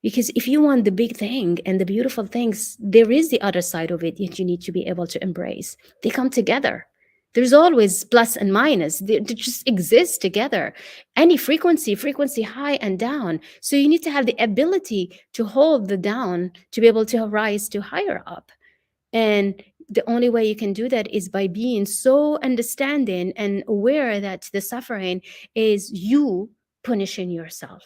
Because if you want the big thing and the beautiful things, there is the other side of it that you need to be able to embrace. They come together. There's always plus and minus. They just exist together. Any frequency high and down. So you need to have the ability to hold the down to be able to rise to higher up. And the only way you can do that is by being so understanding and aware that the suffering is you punishing yourself.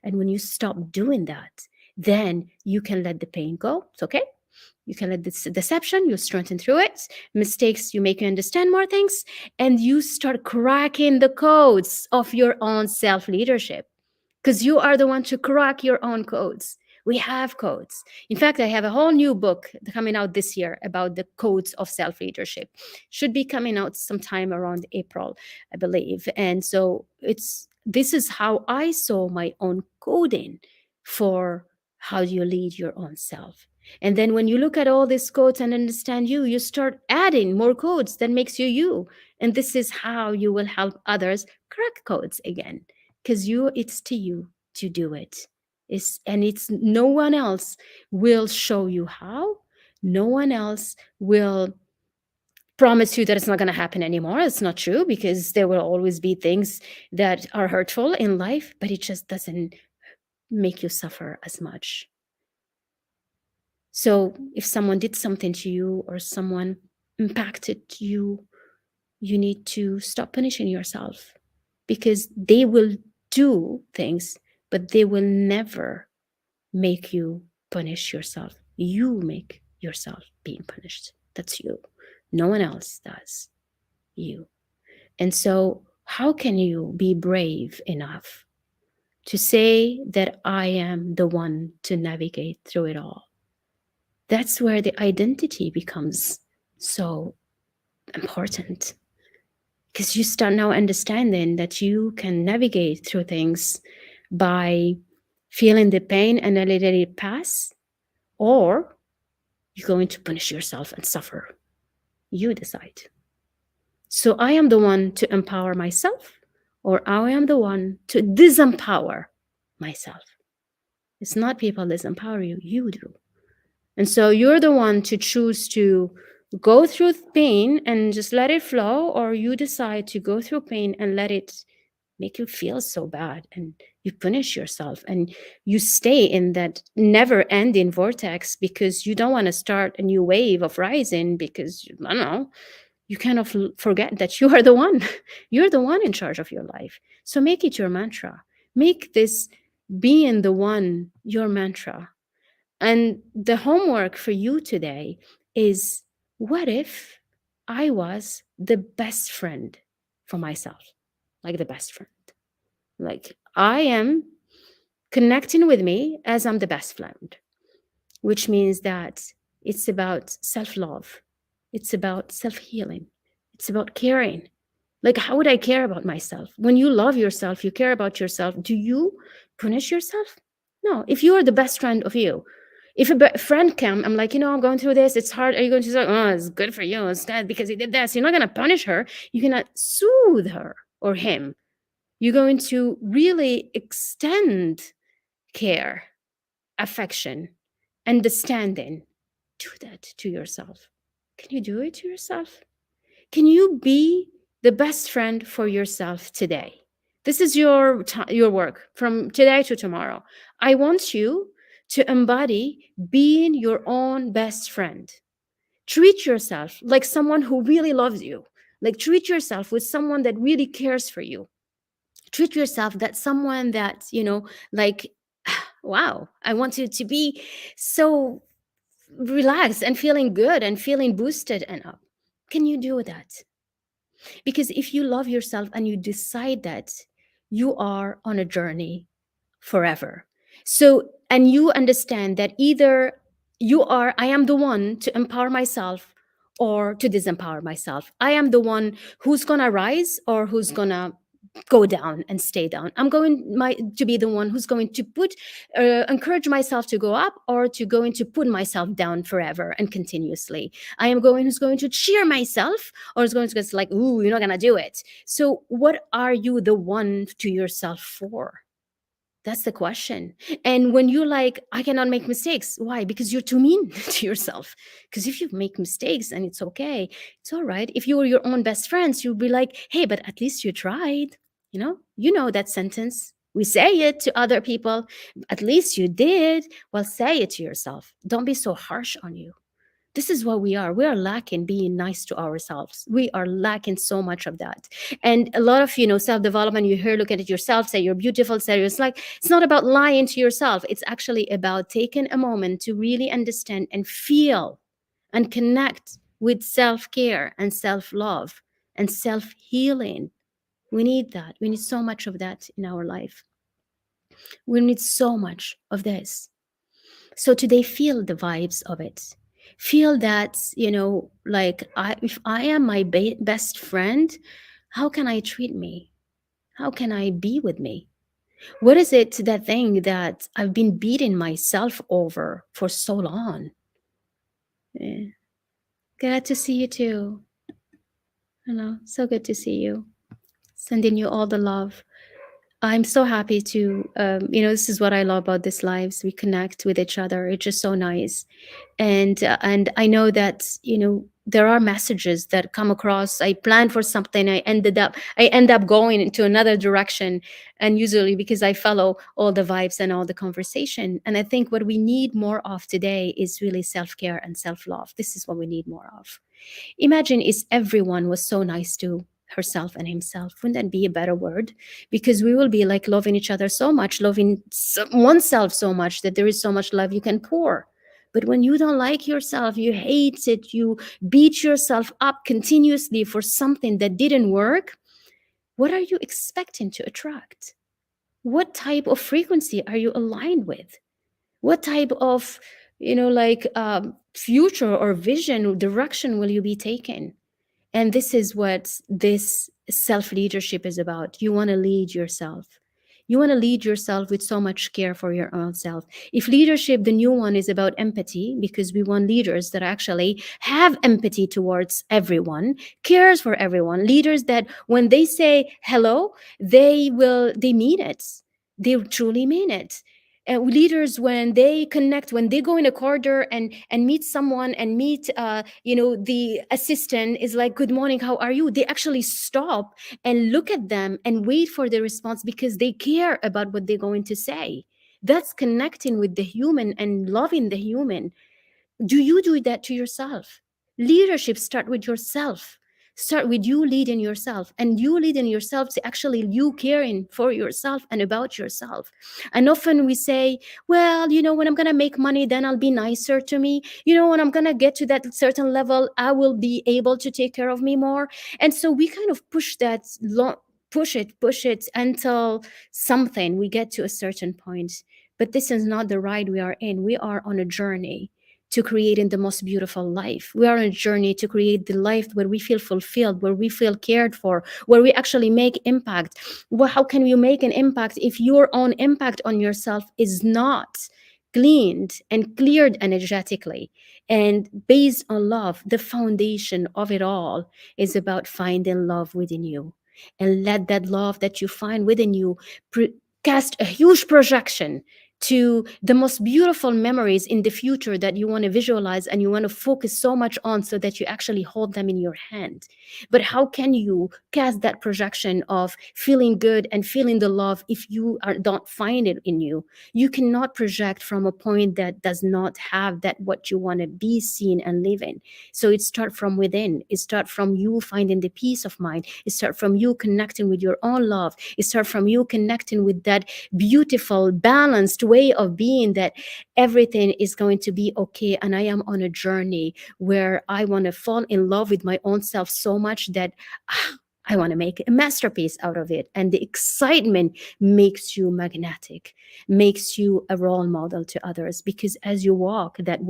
And when you stop doing that, then you can let the pain go. It's okay. You can let this deception, you strengthen through it. Mistakes, you make you understand more things, and you start cracking the codes of your own self leadership, because you are the one to crack your own codes. We have codes. In fact, I have a whole new book coming out this year about the codes of self leadership. Should be coming out sometime around April, I believe. And so this is how I saw my own coding for how you lead your own self. And then when you look at all these codes and understand you start adding more codes that makes you you. And this is how you will help others crack codes again, because it's to you to do it. It's no one else will show you how. No one else will promise you that it's not going to happen anymore. It's not true, because there will always be things that are hurtful in life, but it just doesn't make you suffer as much. So if someone did something to you or someone impacted you, you need to stop punishing yourself, because they will do things, but they will never make you punish yourself. You make yourself being punished. That's you. No one else does. You. And so, how can you be brave enough to say that I am the one to navigate through it all? That's where the identity becomes so important, because you start now understanding that you can navigate through things by feeling the pain and then letting it pass, or you're going to punish yourself and suffer. You decide. So I am the one to empower myself, or I am the one to disempower myself. It's not people disempower you, you do. And so you're the one to choose to go through pain and just let it flow, or you decide to go through pain and let it make you feel so bad and you punish yourself and you stay in that never ending vortex because you don't want to start a new wave of rising, because I don't know, you kind of forget that you are the one. You're the one in charge of your life. So make it your mantra. Make this being the one your mantra. And the homework for you today is, what if I was the best friend for myself? Like the best friend. Like I am connecting with me as I'm the best friend, which means that it's about self love, it's about self healing, it's about caring. Like, how would I care about myself? When you love yourself, you care about yourself. Do you punish yourself? No. If you are the best friend of you, if a friend come, I'm like, I'm going through this. It's hard. Are you going to say, oh, it's good for you. It's good because he did this. You're not going to punish her. You're going to soothe her or him. You're going to really extend care, affection, understanding. Do that to yourself. Can you do it to yourself? Can you be the best friend for yourself today? This is your work from today to tomorrow. I want you to embody being your own best friend. Treat yourself like someone who really loves you. Like treat yourself with someone that really cares for you. Treat yourself that someone that, like, wow, I want you to be so relaxed and feeling good and feeling boosted and up. Can you do that? Because if you love yourself and you decide that, you are on a journey forever. So, and you understand that either I am the one to empower myself or to disempower myself. I am the one who's going to rise or who's going to go down and stay down. I'm going to be the one who's going to encourage myself to go up, or to going to put myself down forever and continuously. I am going who's going to cheer myself, or is going to just like, ooh, you're not gonna do it. So what are you the one to yourself for? That's the question. And when you're like, I cannot make mistakes, why? Because you're too mean to yourself. Because if you make mistakes and it's okay, it's all right. If you were your own best friends, you'd be like, hey, but at least you tried. You know that sentence. We say it to other people. At least you did. Well, say it to yourself. Don't be so harsh on you. This is what we are. We are lacking being nice to ourselves. We are lacking so much of that. And a lot of, self-development, you hear, look at it yourself, say you're beautiful, say it's like, it's not about lying to yourself. It's actually about taking a moment to really understand and feel and connect with self-care and self-love and self-healing. We need that. We need so much of that in our life. We need so much of this. So today, feel the vibes of it. Feel that, like, if I am my best friend, how can I treat me? How can I be with me? What is it, that thing that I've been beating myself over for so long? Eh, Glad to see you too. So good to see you. Sending you all the love. I'm so happy to, this is what I love about this lives. We connect with each other. It's just so nice. And I know that, there are messages that come across. I planned for something. I end up going into another direction. And usually because I follow all the vibes and all the conversation. And I think what we need more of today is really self-care and self-love. This is what we need more of. Imagine if everyone was so nice to herself and himself. Wouldn't that be a better word? Because we will be like loving each other so much, loving oneself so much that there is so much love you can pour. But when you don't like yourself, you hate it, you beat yourself up continuously for something that didn't work, what are you expecting to attract? What type of frequency are you aligned with? What type of, future or vision or direction will you be taking? And this is what this self leadership is about. You want to lead yourself. You want to lead yourself with so much care for your own self. If leadership, the new one, is about empathy, because we want leaders that actually have empathy towards everyone, cares for everyone, leaders that when they say hello, they mean it. They truly mean it. Leaders, when they connect, when they go in a corridor and meet someone and meet the assistant, is like, good morning, how are you, they actually stop and look at them and wait for the response because they care about what they're going to say. That's connecting with the human and loving the human. Do you do that to yourself? Leadership start with yourself. Start with you leading yourself, and you leading yourself to actually you caring for yourself and about yourself. And often we say, well, when I'm going to make money, then I'll be nicer to me. When I'm going to get to that certain level, I will be able to take care of me more. And so we kind of push that push it until something we get to a certain point. But this is not the ride we are in. We are on a journey to creating the most beautiful life. We are on a journey to create the life where we feel fulfilled, where we feel cared for, where we actually make impact. Well, how can you make an impact if your own impact on yourself is not gleaned and cleared energetically and based on love? The foundation of it all is about finding love within you, and let that love that you find within you cast a huge projection to the most beautiful memories in the future that you want to visualize and you want to focus so much on, so that you actually hold them in your hand. But how can you cast that projection of feeling good and feeling the love if don't find it in you? You cannot project from a point that does not have that what you want to be seen and live in. So it starts from within. It starts from you finding the peace of mind. It starts from you connecting with your own love. It starts from you connecting with that beautiful, balanced way of being, that everything is going to be okay. And I am on a journey where I want to fall in love with my own self so much that I want to make a masterpiece out of it. And the excitement makes you magnetic, makes you a role model to others. Because as you walk that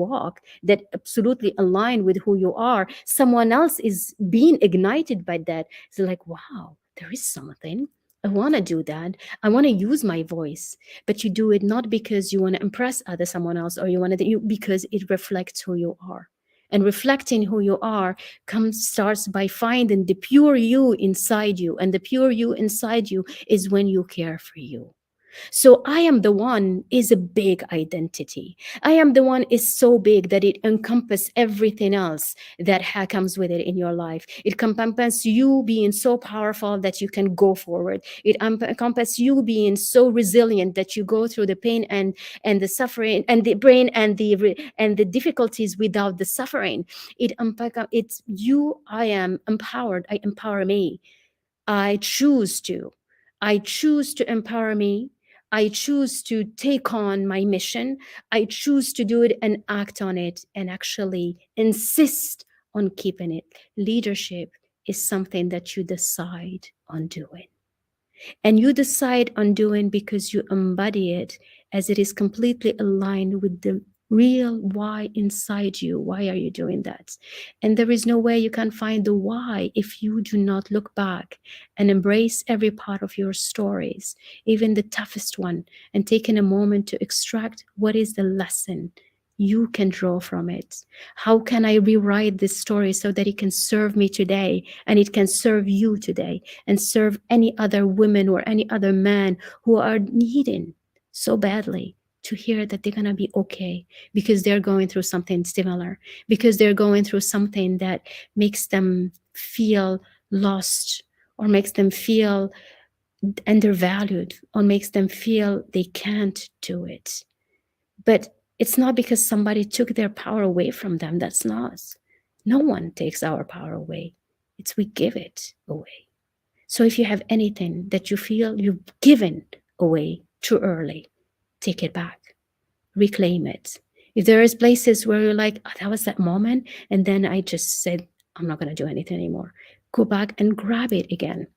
absolutely aligned with who you are, someone else is being ignited by that. It's like, wow, there is something. I want to do that. I want to use my voice. But you do it not because you want to impress someone else, or you want to because it reflects who you are. And reflecting who you are starts by finding the pure you inside you. And the pure you inside you is when you care for you. So I am the one is a big identity. I am the one is so big that it encompasses everything else that comes with it in your life. It encompasses you being so powerful that you can go forward. It encompasses you being so resilient that you go through the pain and the suffering and the brain and the difficulties without the suffering. It's you. I am empowered. I empower me. I choose to. I choose to empower me. I choose to take on my mission. I choose to do it and act on it and actually insist on keeping it. Leadership is something that you decide on doing. And you decide on doing because you embody it, as it is completely aligned with the real why inside you. Why are you doing that? And there is no way you can find the why if you do not look back and embrace every part of your stories, even the toughest one, and taking a moment to extract what is the lesson you can draw from it. How can I rewrite this story so that it can serve me today, and it can serve you today, and serve any other women or any other man who are needing so badly to hear that they're going to be okay, because they're going through something similar, because they're going through something that makes them feel lost, or makes them feel undervalued, or makes them feel they can't do it. But it's not because somebody took their power away from them. That's not. No one takes our power away. It's we give it away. So if you have anything that you feel you've given away too early, take it back, reclaim it. If there is places where you're like, oh, that was that moment, and then I just said, I'm not going to do anything anymore, go back and grab it again.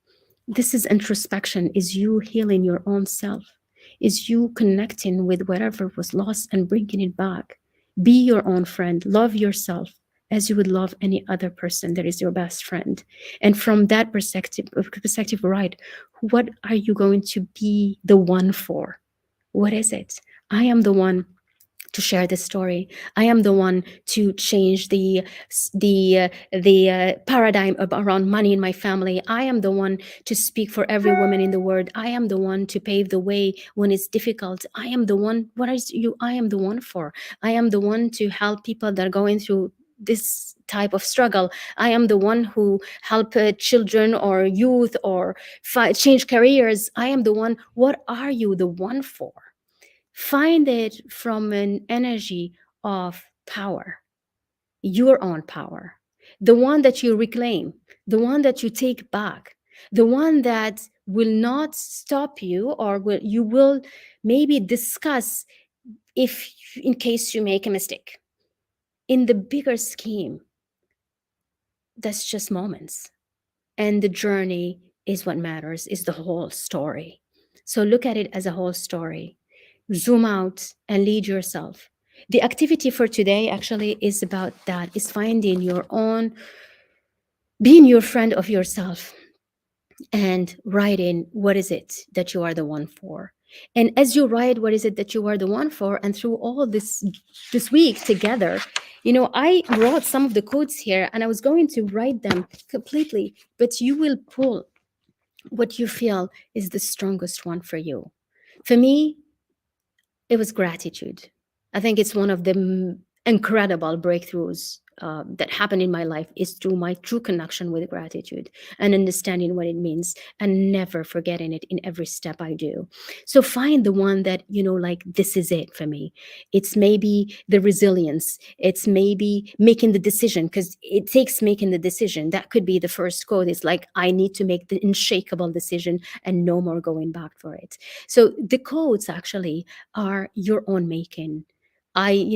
This is introspection, is you healing your own self, is you connecting with whatever was lost and bringing it back. Be your own friend, love yourself as you would love any other person that is your best friend. And from that perspective, right, what are you going to be the one for? What is it? I am the one to share this story. I am the one to change the paradigm around money in my family. I am the one to speak for every woman in the world. I am the one to pave the way when it's difficult. I am the one. What is you? I am the one for. I am the one to help people that are going through this type of struggle. I am the one who help children or youth or change careers. I am the one. What are you the one for? Find it from an energy of power, your own power, the one that you reclaim, the one that you take back, the one that will not stop you, or you will maybe discuss if in case you make a mistake. In the bigger scheme, that's just moments. And the journey is what matters, is the whole story. So look at it as a whole story. Zoom out and lead yourself. The activity for today actually is about that, is finding your own, being your friend of yourself, and writing what is it that you are the one for. And as you write what is it that you are the one for, and through all this week together, I wrote some of the quotes here and I was going to write them completely, but you will pull what you feel is the strongest one for you. For me, it was gratitude. I think it's one of the incredible breakthroughs that happened in my life, is through my true connection with gratitude and understanding what it means and never forgetting it in every step I do. So find the one that, like, this is it for me. It's maybe the resilience. It's maybe making the decision, because it takes making the decision. That could be the first quote. It's like, I need to make the unshakable decision and no more going back for it. So the quotes actually are your own making. I,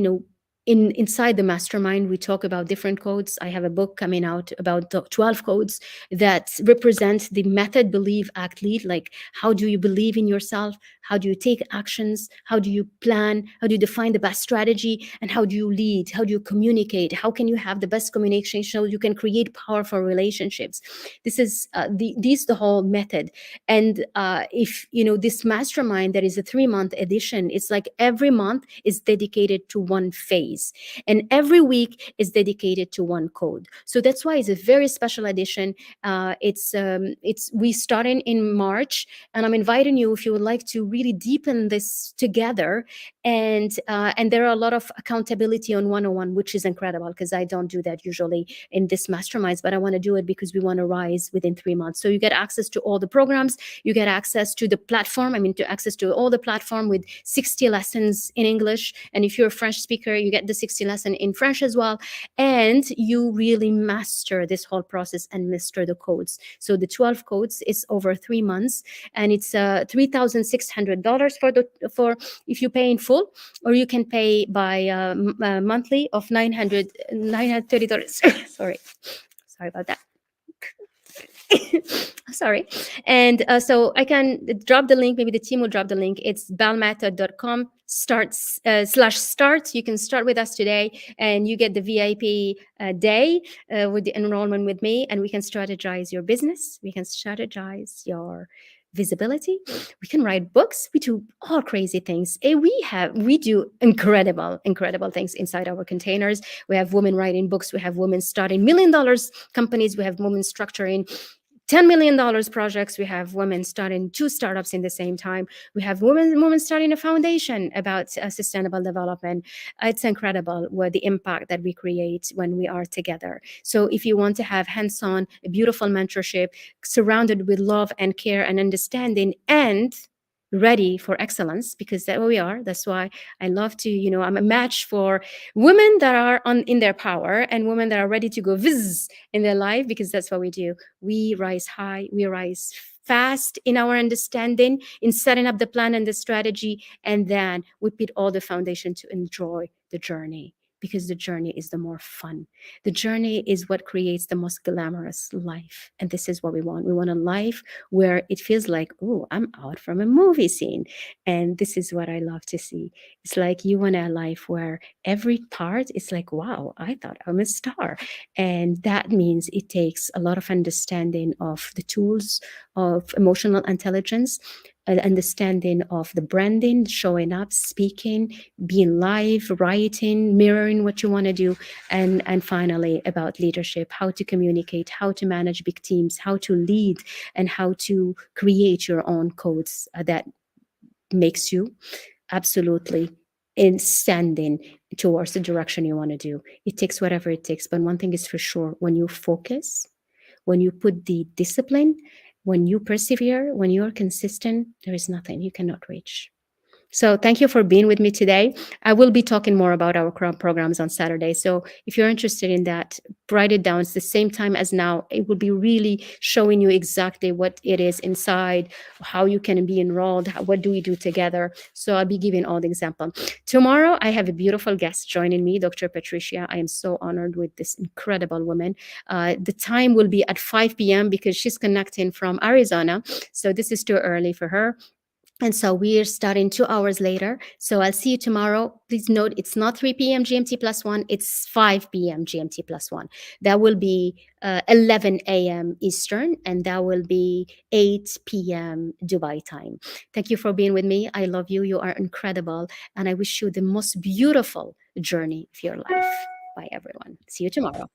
inside the mastermind, we talk about different codes. I have a book coming out about the 12 codes that represent the method, believe, act, lead. Like, how do you believe in yourself? How do you take actions? How do you plan? How do you define the best strategy? And how do you lead? How do you communicate? How can you have the best communication so you can create powerful relationships? This is the whole method. And if this mastermind, that is a 3-month edition, it's like every month is dedicated to one phase, and every week is dedicated to one code. So that's why it's a very special edition. It's we starting in March, and I'm inviting you, if you would like to really deepen this together. And there are a lot of accountability on 101, which is incredible, because I don't do that usually in this masterminds, but I want to do it because we want to rise within 3 months. So you get access to all the programs, you get access to the platform, to access to all the platform with 60 lessons in English. And if you're a French speaker, you get the 60 lesson in French as well. And you really master this whole process and master the codes. So the 12 codes is over 3 months, and it's $3,600 for if you pay in full, or you can pay by monthly of $930. Sorry about that. Sorry. And so I can drop the link. Maybe the team will drop the link. It's balmethod.com /start. You can start with us today, and you get the VIP day with the enrollment with me, and we can strategize your business. We can strategize your visibility. We can write books. We do all crazy things. We do incredible things inside our containers. We have women writing books. We have women starting $1 million companies. We have women structuring $10 million projects. We have women starting 2 startups in the same time. We have women starting a foundation about sustainable development. It's incredible what the impact that we create when we are together. So if you want to have hands-on, a beautiful mentorship surrounded with love and care and understanding, and ready for excellence, because that's what we are. That's why I love to, I'm a match for women that are on in their power and women that are ready to go viz in their life, because that's what we do. We rise high, we rise fast in our understanding, in setting up the plan and the strategy, and then we put all the foundation to enjoy the journey, because the journey is the more fun. The journey is what creates the most glamorous life. And this is what we want. We want a life where it feels like, oh, I'm out from a movie scene. And this is what I love to see. It's like you want a life where every part is like, wow, I thought I'm a star. And that means it takes a lot of understanding of the tools of emotional intelligence, an understanding of the branding, showing up, speaking, being live, writing, mirroring what you want to do, and finally about leadership, how to communicate, how to manage big teams, how to lead, and how to create your own codes that makes you absolutely in standing towards the direction you want to do. It takes whatever it takes, but one thing is for sure: when you focus, when you put the discipline, when you persevere, when you're consistent, there is nothing you cannot reach. So thank you for being with me today. I will be talking more about our programs on Saturday. So if you're interested in that, write it down. It's the same time as now. It will be really showing you exactly what it is inside, how you can be enrolled, what do we do together. So I'll be giving all the example. Tomorrow, I have a beautiful guest joining me, Dr. Patricia. I am so honored with this incredible woman. The time will be at 5 p.m. because she's connecting from Arizona. So this is too early for her. And so we are starting 2 hours later. So I'll see you tomorrow. Please note it's not 3 p.m. GMT plus one, it's 5 p.m. GMT plus one. That will be 11 a.m. Eastern, and that will be 8 p.m. Dubai time. Thank you for being with me. I love you. You are incredible. And I wish you the most beautiful journey of your life. Bye, everyone. See you tomorrow.